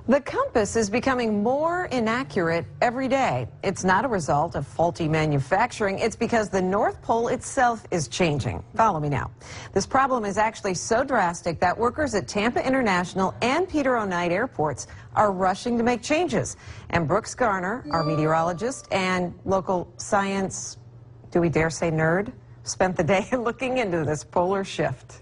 The compass is becoming more inaccurate every day. It's not a result of faulty manufacturing. It's because the North Pole itself is changing. Follow me now. This problem is actually so drastic that workers at Tampa International and Peter O. Knight airports are rushing to make changes. And Brooks Garner, our meteorologist and local science, do we dare say nerd, spent the day looking into this polar shift.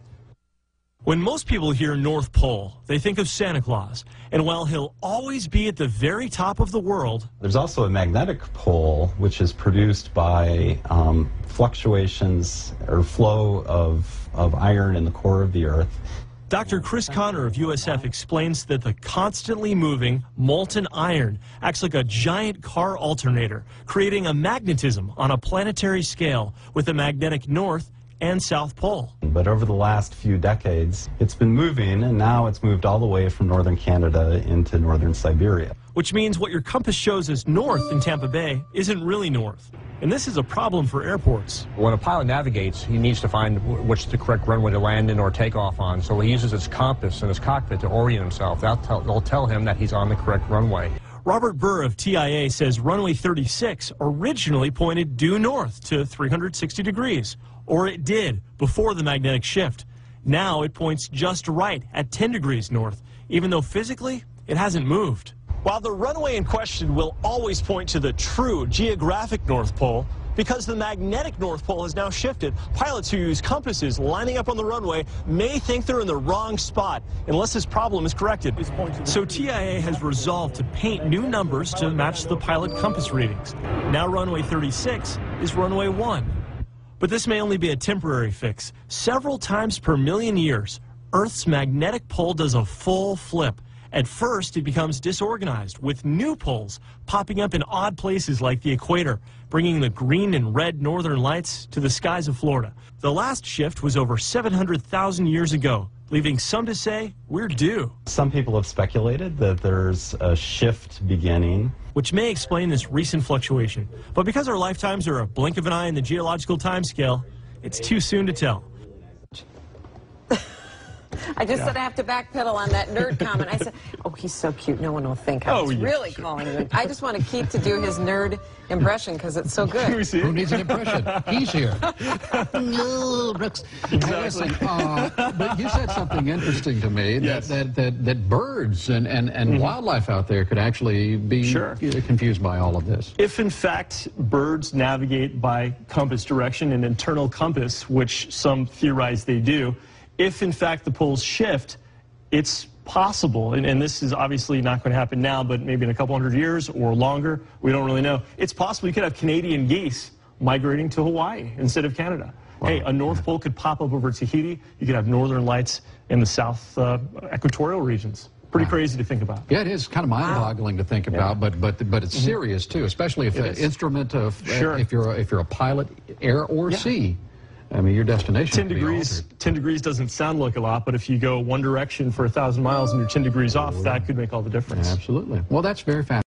When most people hear North Pole, they think of Santa Claus. And while he'll always be at the very top of the world, there's also a magnetic pole, which is produced by fluctuations or flow of iron in the core of the Earth. Dr. Chris Connor of USF explains that the constantly moving molten iron acts like a giant car alternator, creating a magnetism on a planetary scale with a magnetic north and south pole. But over the last few decades, it's been moving, and now it's moved all the way from northern Canada into northern Siberia. Which means what your compass shows as north in Tampa Bay isn't really north. And this is a problem for airports. When a pilot navigates, he needs to find what's the correct runway to land in or take off on. So he uses his compass in his cockpit to orient himself. They'll tell him that he's on the correct runway. Robert Burr of TIA says runway 36 originally pointed due north to 360 degrees. Or it did before the magnetic shift. Now it points just right at 10 degrees north, even though physically it hasn't moved. While the runway in question will always point to the true geographic North Pole, because the magnetic North Pole has now shifted, pilots who use compasses lining up on the runway may think they're in the wrong spot unless this problem is corrected. So TIA has resolved to paint new numbers to match the pilot compass readings. Now runway 36 is runway 1. But this may only be a temporary fix. Several times per million years, Earth's magnetic pole does a full flip. At first, it becomes disorganized, with new poles popping up in odd places like the equator, bringing the green and red northern lights to the skies of Florida. The last shift was over 700,000 years ago, leaving some to say we're due. Some people have speculated that there's a shift beginning, which may explain this recent fluctuation. But because our lifetimes are a blink of an eye in the geological timescale, it's too soon to tell. I just said I have to backpedal on that nerd comment. I said, oh, he's so cute. No one will think I was really calling him. I just want to keep to do his nerd impression because it's so good. Who needs an impression? He's here. No, Brooks. Exactly. But you said something interesting to me, that birds and wildlife out there could actually be confused by all of this. If, in fact, birds navigate by compass direction, an internal compass, which some theorize they do, if, in fact, the poles shift, it's possible, and this is obviously not going to happen now, but maybe in a couple hundred years or longer, we don't really know. It's possible you could have Canadian geese migrating to Hawaii instead of Canada. Wow. Hey, a North Pole could pop up over Tahiti. You could have northern lights in the south equatorial regions. Pretty crazy to think about. Yeah, it is kind of mind-boggling to think about, but it's serious, too, especially if the instrument of, if you're a pilot, air or sea. I mean, your destination 10 degrees. 10 degrees doesn't sound like a lot, but if you go one direction for 1,000 miles and you're 10 degrees off, that could make all the difference. Absolutely. Well, that's very fascinating.